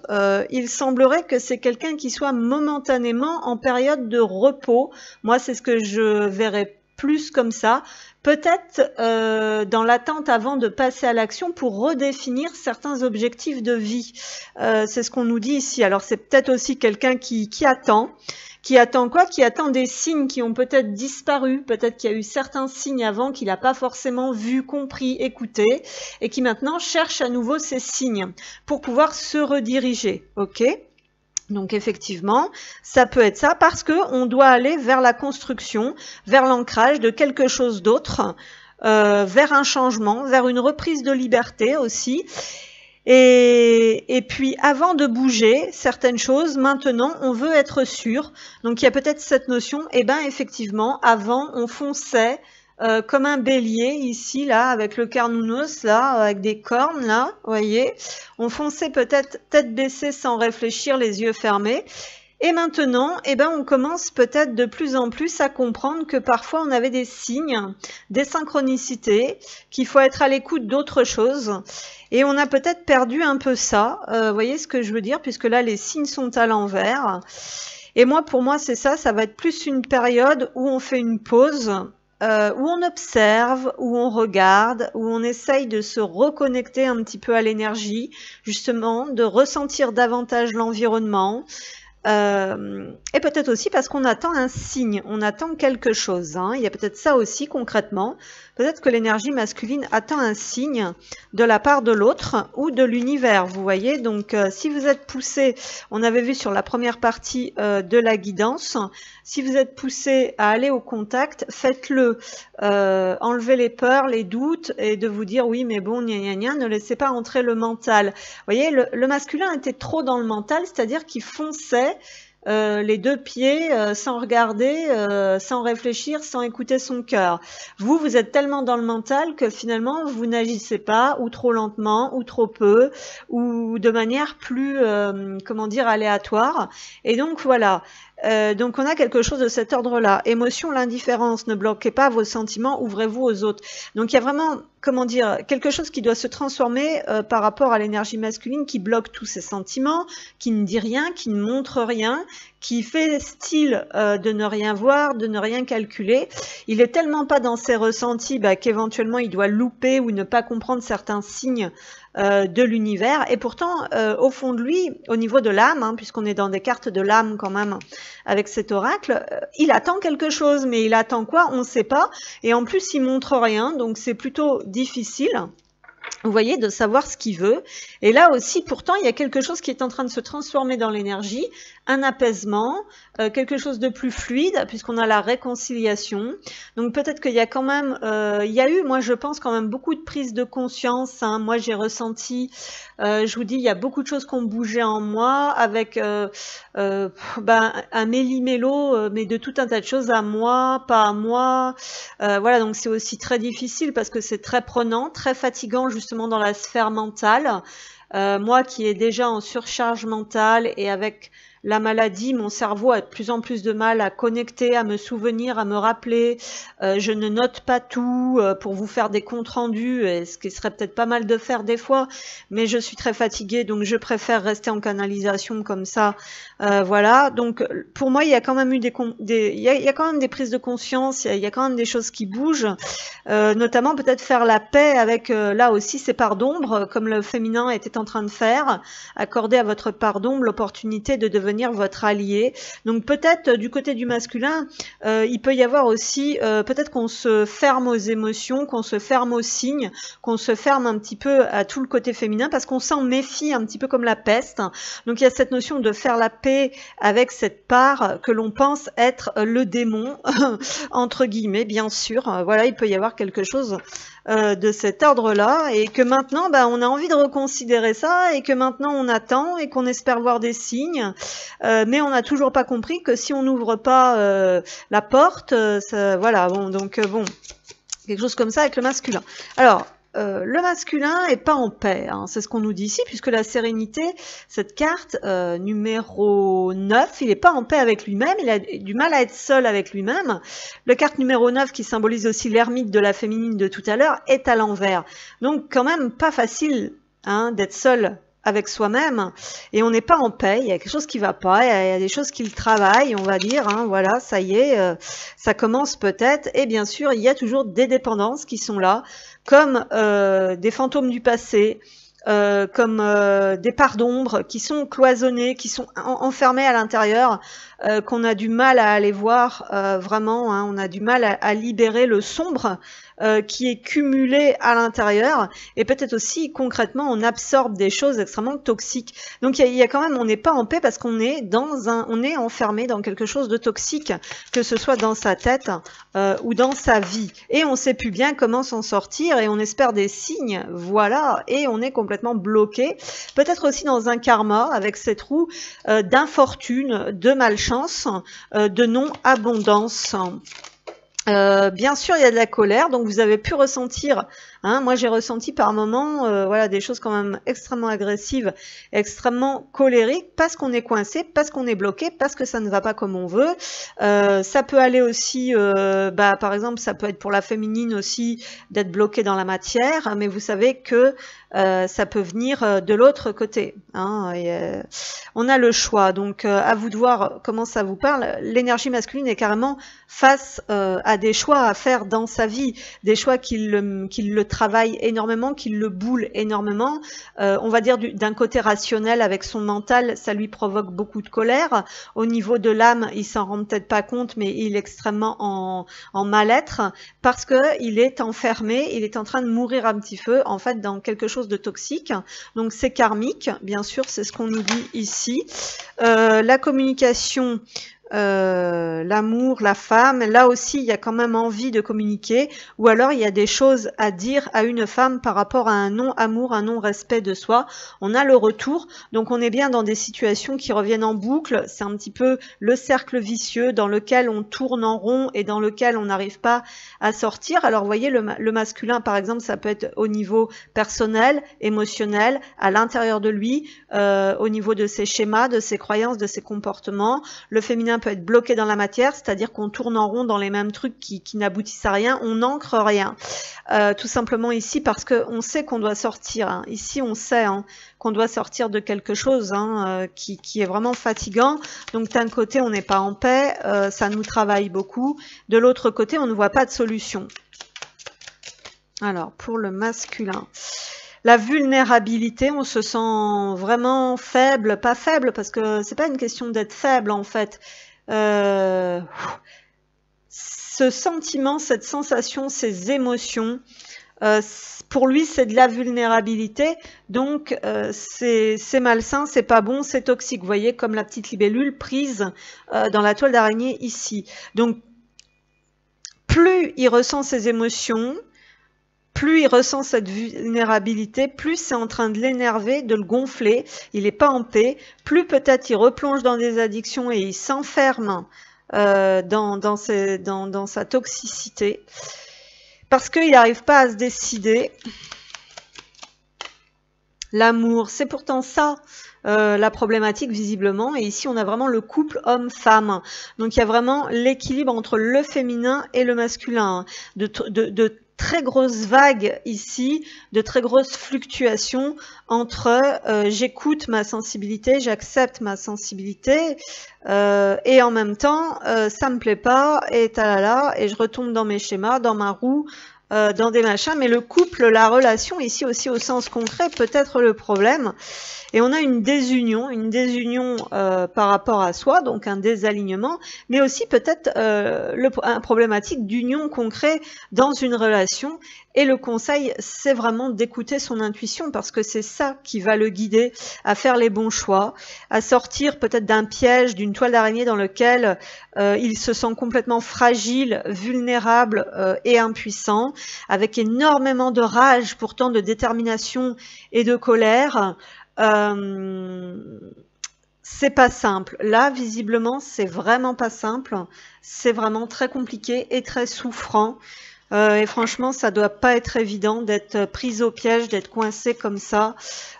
Il semblerait que c'est quelqu'un qui soit momentanément en période de repos. Moi, c'est ce que je verrais plus comme ça. Peut-être dans l'attente avant de passer à l'action pour redéfinir certains objectifs de vie. C'est ce qu'on nous dit ici. Alors, c'est peut-être aussi quelqu'un qui attend. Qui attend quoi? Qui attend des signes qui ont peut-être disparu, peut-être qu'il y a eu certains signes avant qu'il n'a pas forcément vu, compris, écouté, et qui maintenant cherche à nouveau ces signes pour pouvoir se rediriger. Ok? Donc effectivement, ça peut être ça parce qu'on doit aller vers la construction, vers l'ancrage de quelque chose d'autre, vers un changement, vers une reprise de liberté aussi. Et puis avant de bouger certaines choses, maintenant on veut être sûr. Donc il y a peut-être cette notion, et ben effectivement, avant on fonçait comme un bélier ici là, avec le carnounos là, avec des cornes là, vous voyez. On fonçait peut-être tête baissée sans réfléchir, les yeux fermés. Et maintenant, eh ben, on commence peut-être de plus en plus à comprendre que parfois on avait des signes, des synchronicités, qu'il faut être à l'écoute d'autres choses. Et on a peut-être perdu un peu ça, vous voyez ce que je veux dire, puisque là les signes sont à l'envers. Et moi, pour moi, c'est ça, ça va être plus une période où on fait une pause, où on observe, où on regarde, où on essaye de se reconnecter un petit peu à l'énergie, justement, de ressentir davantage l'environnement. Et peut-être aussi parce qu'on attend un signe, on attend quelque chose, hein. Il y a peut-être ça aussi concrètement, peut-être que l'énergie masculine attend un signe de la part de l'autre ou de l'univers, vous voyez. Donc si vous êtes poussé, on avait vu sur la première partie de la guidance, si vous êtes poussé à aller au contact, faites-le, enlevez les peurs, les doutes et de vous dire oui mais bon, gna gna gna, ne laissez pas entrer le mental. Vous voyez, le masculin était trop dans le mental, c'est-à-dire qu'il fonçait les deux pieds sans regarder, sans réfléchir, sans écouter son cœur. Vous êtes tellement dans le mental que finalement vous n'agissez pas, ou trop lentement, ou trop peu, ou de manière plus, comment dire, aléatoire. Et donc voilà. Donc on a quelque chose de cet ordre-là. Émotion, l'indifférence, ne bloquez pas vos sentiments, ouvrez-vous aux autres. Donc il y a vraiment, comment dire, quelque chose qui doit se transformer par rapport à l'énergie masculine qui bloque tous ces sentiments, qui ne dit rien, qui ne montre rien, qui fait style de ne rien voir, de ne rien calculer. Il est tellement pas dans ses ressentis qu'éventuellement il doit louper ou ne pas comprendre certains signes de l'univers. Et pourtant, au fond de lui, au niveau de l'âme, hein, puisqu'on est dans des cartes de l'âme quand même, avec cet oracle, il attend quelque chose, mais il attend quoi? On ne sait pas. Et en plus, il montre rien, donc c'est plutôt difficile. Vous voyez, de savoir ce qu'il veut. Et là aussi, pourtant, il y a quelque chose qui est en train de se transformer dans l'énergie, un apaisement, quelque chose de plus fluide, puisqu'on a la réconciliation. Donc peut-être qu'il y a quand même, il y a eu, moi je pense quand même beaucoup de prise de conscience. Hein. Moi j'ai ressenti, je vous dis, il y a beaucoup de choses qui ont bougé en moi, avec un méli-mélo, mais de tout un tas de choses à moi, pas à moi. Voilà, donc c'est aussi très difficile parce que c'est très prenant, très fatigant justement dans la sphère mentale. Moi qui est déjà en surcharge mentale et avec la maladie, mon cerveau a de plus en plus de mal à connecter, à me souvenir, à me rappeler. Je ne note pas tout pour vous faire des comptes rendus, ce qui serait peut-être pas mal de faire des fois, mais je suis très fatiguée, donc je préfère rester en canalisation comme ça. Voilà, donc pour moi, il y a quand même eu il y a quand même des prises de conscience, il y a quand même des choses qui bougent, notamment peut-être faire la paix avec, là aussi, ces parts d'ombre, comme le féminin était en train de faire, accorder à votre part d'ombre l'opportunité de devenir votre allié. Donc peut-être du côté du masculin, il peut y avoir aussi peut-être qu'on se ferme aux émotions, qu'on se ferme aux signes, qu'on se ferme un petit peu à tout le côté féminin parce qu'on s'en méfie un petit peu comme la peste. Donc il y a cette notion de faire la paix avec cette part que l'on pense être le démon, entre guillemets, bien sûr. Voilà, il peut y avoir quelque chose de cet ordre-là, et que maintenant, on a envie de reconsidérer ça, et que maintenant on attend, et qu'on espère voir des signes, mais on n'a toujours pas compris que si on n'ouvre pas la porte, voilà, bon, donc bon, quelque chose comme ça avec le masculin. Alors, le masculin est pas en paix, hein, c'est ce qu'on nous dit ici, puisque la sérénité, cette carte numéro 9, il n'est pas en paix avec lui-même, il a du mal à être seul avec lui-même. Le carte numéro 9, qui symbolise aussi l'ermite de la féminine de tout à l'heure, est à l'envers. Donc quand même pas facile d'être seul avec soi-même, et on n'est pas en paix, il y a quelque chose qui va pas, il y a des choses qui le travaillent, on va dire, voilà, ça y est, ça commence peut-être, et bien sûr, il y a toujours des dépendances qui sont là, comme des fantômes du passé, comme des parts d'ombre qui sont cloisonnées, qui sont enfermées à l'intérieur, qu'on a du mal à aller voir vraiment, on a du mal à libérer le sombre qui est cumulé à l'intérieur, et peut-être aussi concrètement on absorbe des choses extrêmement toxiques. Donc il y a quand même, on n'est pas en paix parce qu'on est on est enfermé dans quelque chose de toxique, que ce soit dans sa tête ou dans sa vie, et on sait plus bien comment s'en sortir, et on espère des signes, voilà, et on est complètement bloqué, peut-être aussi dans un karma avec cette roue d'infortune, de malchance, de non-abondance. Bien sûr, il y a de la colère, donc vous avez pu ressentir, moi j'ai ressenti par moments voilà, des choses quand même extrêmement agressives, extrêmement colériques, parce qu'on est coincé, parce qu'on est bloqué, parce que ça ne va pas comme on veut. Ça peut aller aussi, par exemple, ça peut être pour la féminine aussi d'être bloqué dans la matière, mais vous savez que ça peut venir de l'autre côté. On a le choix, donc à vous de voir comment ça vous parle. L'énergie masculine est carrément face à des choix à faire dans sa vie, des choix qui le travaillent énormément, qui le boulent énormément. On va dire d'un côté rationnel avec son mental, ça lui provoque beaucoup de colère. Au niveau de l'âme, il s'en rend peut-être pas compte, mais il est extrêmement en mal-être parce que il est enfermé, il est en train de mourir un petit peu, en fait, dans quelque chose de toxique. Donc c'est karmique, bien sûr, c'est ce qu'on nous dit ici. La communication, l'amour, la femme, là aussi il y a quand même envie de communiquer, ou alors il y a des choses à dire à une femme par rapport à un non-amour, un non-respect de soi. On a le retour, donc on est bien dans des situations qui reviennent en boucle, c'est un petit peu le cercle vicieux dans lequel on tourne en rond et dans lequel on n'arrive pas à sortir. Alors vous voyez, le masculin par exemple, ça peut être au niveau personnel, émotionnel, à l'intérieur de lui, au niveau de ses schémas, de ses croyances, de ses comportements. Le féminin peut être bloqué dans la matière, c'est-à-dire qu'on tourne en rond dans les mêmes trucs qui n'aboutissent à rien, on n'ancre rien. Tout simplement ici parce qu'on sait qu'on doit sortir. Ici on sait qu'on doit sortir de quelque chose qui est vraiment fatigant. Donc d'un côté on n'est pas en paix, ça nous travaille beaucoup. De l'autre côté on ne voit pas de solution. Alors pour le masculin, la vulnérabilité, on se sent vraiment faible, pas faible parce que c'est pas une question d'être faible en fait. Ce sentiment, cette sensation, ces émotions, pour lui c'est de la vulnérabilité, donc c'est malsain, c'est pas bon, c'est toxique. Vous voyez comme la petite libellule prise dans la toile d'araignée ici. Donc plus il ressent ses émotions, plus il ressent cette vulnérabilité, plus c'est en train de l'énerver, de le gonfler, il n'est pas en paix, plus peut-être il replonge dans des addictions et il s'enferme dans sa toxicité, parce qu'il n'arrive pas à se décider. L'amour, c'est pourtant ça la problématique visiblement, et ici on a vraiment le couple homme-femme, donc il y a vraiment l'équilibre entre le féminin et le masculin, de très grosses vagues ici, de très grosses fluctuations entre j'écoute ma sensibilité, j'accepte ma sensibilité, et en même temps ça me plaît pas, et talala, et je retombe dans mes schémas, dans ma roue, dans des machins. Mais le couple, la relation, ici aussi au sens concret, peut être le problème. Et on a une désunion par rapport à soi, donc un désalignement, mais aussi peut-être un problématique d'union concret dans une relation. Et le conseil, c'est vraiment d'écouter son intuition, parce que c'est ça qui va le guider à faire les bons choix, à sortir peut-être d'un piège, d'une toile d'araignée dans lequel il se sent complètement fragile, vulnérable et impuissant, avec énormément de rage, pourtant de détermination et de colère. C'est pas simple. Là, visiblement, c'est vraiment pas simple. C'est vraiment très compliqué et très souffrant. Et franchement, ça doit pas être évident d'être prise au piège, d'être coincé comme ça,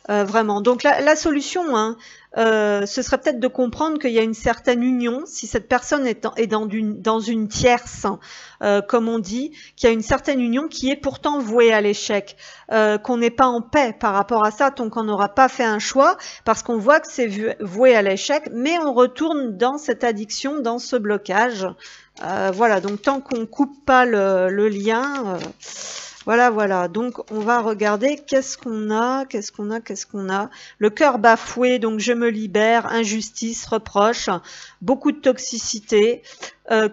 vraiment. Donc la solution, hein, ce serait peut-être de comprendre qu'il y a une certaine union, si cette personne est dans une tierce, comme on dit, qu'il y a une certaine union qui est pourtant vouée à l'échec, qu'on n'est pas en paix par rapport à ça, tant qu'on n'aura pas fait un choix, parce qu'on voit que c'est voué à l'échec, mais on retourne dans cette addiction, dans ce blocage. Voilà, donc tant qu'on ne coupe pas le lien, voilà. Donc on va regarder qu'est-ce qu'on a. Le cœur bafoué, donc je me libère, injustice, reproche, beaucoup de toxicité,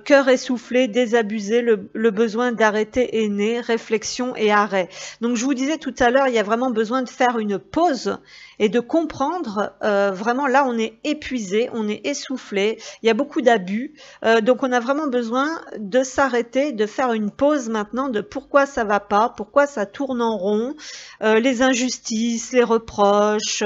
cœur essoufflé, désabusé, le besoin d'arrêter est né, réflexion et arrêt. Donc je vous disais tout à l'heure, il y a vraiment besoin de faire une pause et de comprendre, vraiment là on est épuisé, on est essoufflé, il y a beaucoup d'abus, donc on a vraiment besoin de s'arrêter, de faire une pause maintenant de pourquoi ça va pas, pourquoi ça tourne en rond, les injustices, les reproches,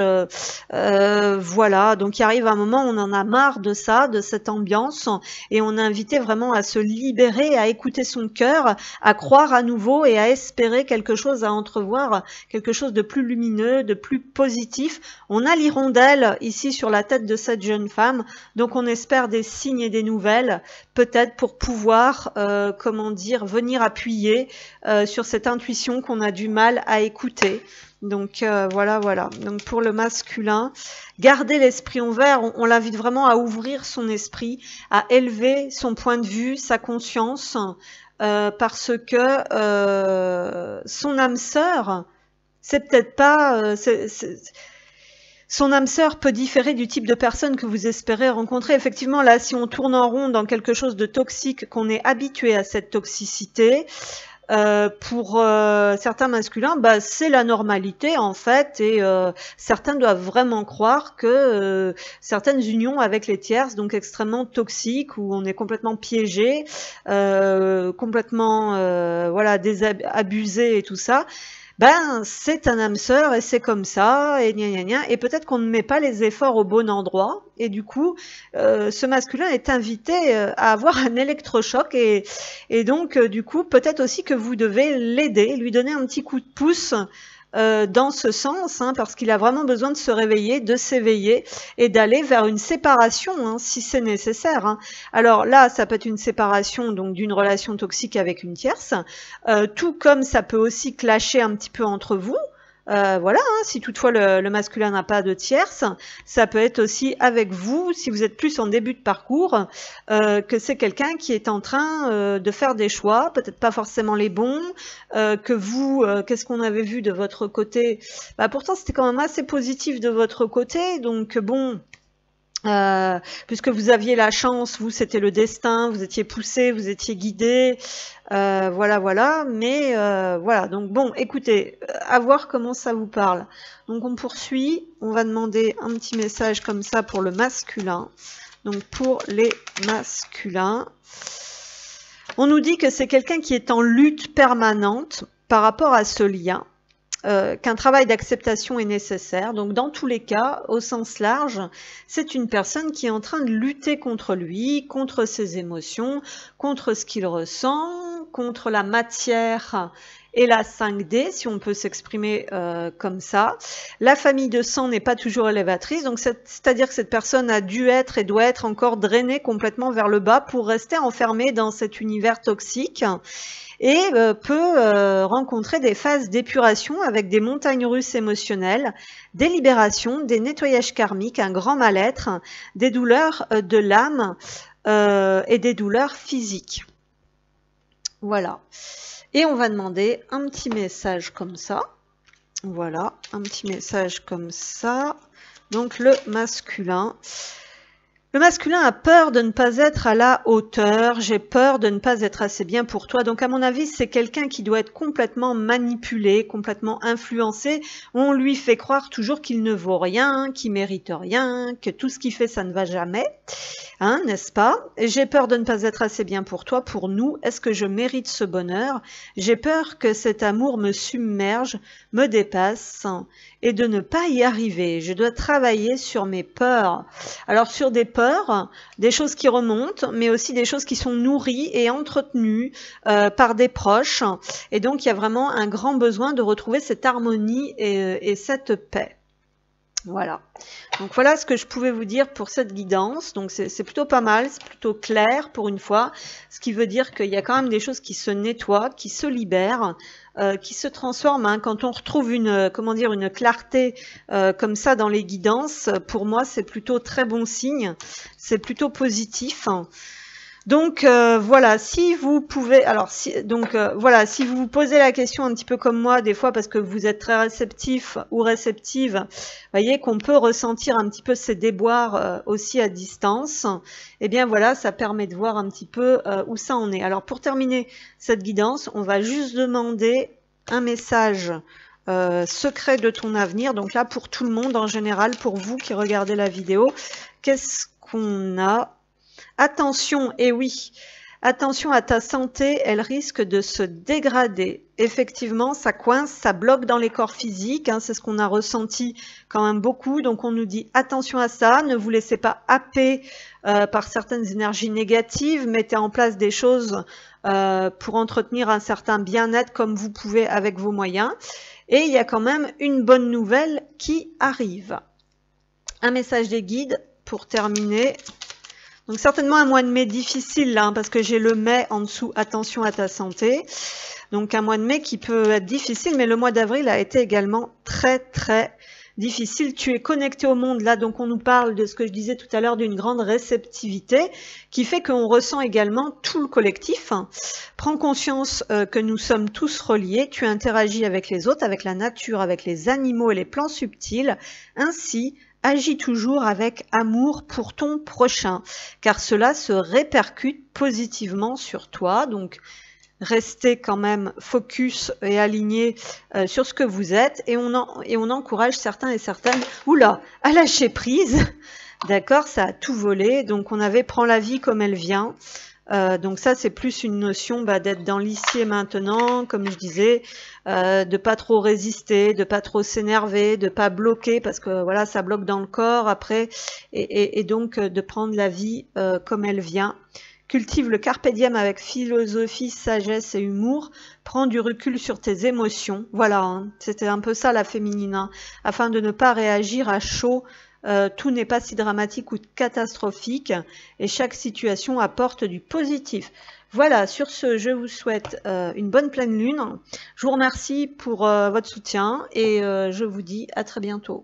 voilà, donc il arrive un moment où on en a marre de ça, de cette ambiance, et on a invité vraiment à se libérer, à écouter son cœur, à croire à nouveau et à espérer quelque chose, à entrevoir quelque chose de plus lumineux, de plus positif. On a l'hirondelle ici sur la tête de cette jeune femme, donc on espère des signes et des nouvelles, peut-être pour pouvoir, comment dire, venir appuyer sur cette intuition qu'on a du mal à écouter. Donc voilà. Donc pour le masculin, garder l'esprit ouvert, on l'invite vraiment à ouvrir son esprit, à élever son point de vue, sa conscience, parce que son âme sœur, c'est peut-être pas... son âme sœur peut différer du type de personne que vous espérez rencontrer. Effectivement, là, si on tourne en rond dans quelque chose de toxique, qu'on est habitué à cette toxicité, pour certains masculins, bah, c'est la normalité en fait, et certains doivent vraiment croire que certaines unions avec les tierces, donc extrêmement toxiques, où on est complètement piégé, complètement voilà, abusé et tout ça, ben c'est un âme sœur et c'est comme ça, et gna gna gna, et peut-être qu'on ne met pas les efforts au bon endroit, et du coup ce masculin est invité à avoir un électrochoc, et donc du coup peut-être aussi que vous devez l'aider, lui donner un petit coup de pouce dans ce sens, hein, parce qu'il a vraiment besoin de se réveiller, de s'éveiller et d'aller vers une séparation, hein, si c'est nécessaire, hein. Alors là, ça peut être une séparation donc d'une relation toxique avec une tierce, tout comme ça peut aussi clasher un petit peu entre vous. Voilà, hein, si toutefois le masculin n'a pas de tierce, ça peut être aussi avec vous, si vous êtes plus en début de parcours, que c'est quelqu'un qui est en train de faire des choix, peut-être pas forcément les bons, que vous, qu'est-ce qu'on avait vu de votre côté? Bah, pourtant, c'était quand même assez positif de votre côté, donc bon... puisque vous aviez la chance, vous c'était le destin, vous étiez poussé, vous étiez guidé, voilà, mais voilà, donc bon, écoutez, à voir comment ça vous parle. Donc on poursuit, on va demander un petit message comme ça pour le masculin. Donc pour les masculins, on nous dit que c'est quelqu'un qui est en lutte permanente par rapport à ce lien. Qu'un travail d'acceptation est nécessaire. Donc dans tous les cas, au sens large, c'est une personne qui est en train de lutter contre lui, contre ses émotions, contre ce qu'il ressent, contre la matière et la 5D, si on peut s'exprimer comme ça. La famille de sang n'est pas toujours élévatrice, donc c'est-à-dire que cette personne a dû être et doit être encore drainée complètement vers le bas pour rester enfermée dans cet univers toxique. Et peut rencontrer des phases d'épuration avec des montagnes russes émotionnelles, des libérations, des nettoyages karmiques, un grand mal-être, des douleurs de l'âme et des douleurs physiques. Voilà. Et on va demander un petit message comme ça. Voilà, un petit message comme ça. Donc le masculin. Le masculin a peur de ne pas être à la hauteur, j'ai peur de ne pas être assez bien pour toi. Donc à mon avis, c'est quelqu'un qui doit être complètement manipulé, complètement influencé. On lui fait croire toujours qu'il ne vaut rien, qu'il mérite rien, que tout ce qu'il fait, ça ne va jamais. Hein, n'est-ce pas? J'ai peur de ne pas être assez bien pour toi, pour nous. Est-ce que je mérite ce bonheur? J'ai peur que cet amour me submerge, me dépasse et de ne pas y arriver. Je dois travailler sur mes peurs. Alors sur des peurs, des choses qui remontent, mais aussi des choses qui sont nourries et entretenues par des proches. Et donc il y a vraiment un grand besoin de retrouver cette harmonie et cette paix. Voilà. Donc voilà ce que je pouvais vous dire pour cette guidance. Donc c'est plutôt pas mal, c'est plutôt clair pour une fois, ce qui veut dire qu'il y a quand même des choses qui se nettoient, qui se libèrent, qui se transforment. Hein. Quand on retrouve une clarté comme ça dans les guidances, pour moi c'est plutôt très bon signe, c'est plutôt positif. Donc voilà, si vous pouvez, alors voilà, si vous vous posez la question un petit peu comme moi des fois parce que vous êtes très réceptif ou réceptive, voyez qu'on peut ressentir un petit peu ces déboires aussi à distance. Et bien voilà, ça permet de voir un petit peu où ça en est. Alors pour terminer cette guidance, on va juste demander un message secret de ton avenir. Donc là pour tout le monde en général, pour vous qui regardez la vidéo, qu'est-ce qu'on a? Attention, et oui, attention à ta santé, elle risque de se dégrader. Effectivement, ça coince, ça bloque dans les corps physiques, hein, c'est ce qu'on a ressenti quand même beaucoup. Donc on nous dit attention à ça, ne vous laissez pas happer par certaines énergies négatives, mettez en place des choses pour entretenir un certain bien-être comme vous pouvez avec vos moyens. Et il y a quand même une bonne nouvelle qui arrive. Un message des guides pour terminer. Donc certainement un mois de mai difficile là, hein, parce que j'ai le mai en dessous, attention à ta santé. Donc un mois de mai qui peut être difficile, mais le mois d'avril a été également très très difficile. Tu es connecté au monde là, donc on nous parle de ce que je disais tout à l'heure d'une grande réceptivité qui fait qu'on ressent également tout le collectif. Prends conscience que nous sommes tous reliés, tu interagis avec les autres, avec la nature, avec les animaux et les plans subtils. Ainsi, agis toujours avec amour pour ton prochain, car cela se répercute positivement sur toi. Donc, restez quand même focus et aligné sur ce que vous êtes, et on encourage certains et certaines, à lâcher prise. D'accord, ça a tout volé. Donc, on avait prends la vie comme elle vient. Donc ça c'est plus une notion d'être dans l'ici et maintenant, comme je disais, de pas trop résister, de pas trop s'énerver, de pas bloquer parce que voilà ça bloque dans le corps après, et donc de prendre la vie comme elle vient. Cultive le carpe diem avec philosophie, sagesse et humour. Prends du recul sur tes émotions. Voilà, hein, c'était un peu ça la féminine, hein, afin de ne pas réagir à chaud. Tout n'est pas si dramatique ou catastrophique et chaque situation apporte du positif. Voilà, sur ce, je vous souhaite une bonne pleine lune. Je vous remercie pour votre soutien et je vous dis à très bientôt.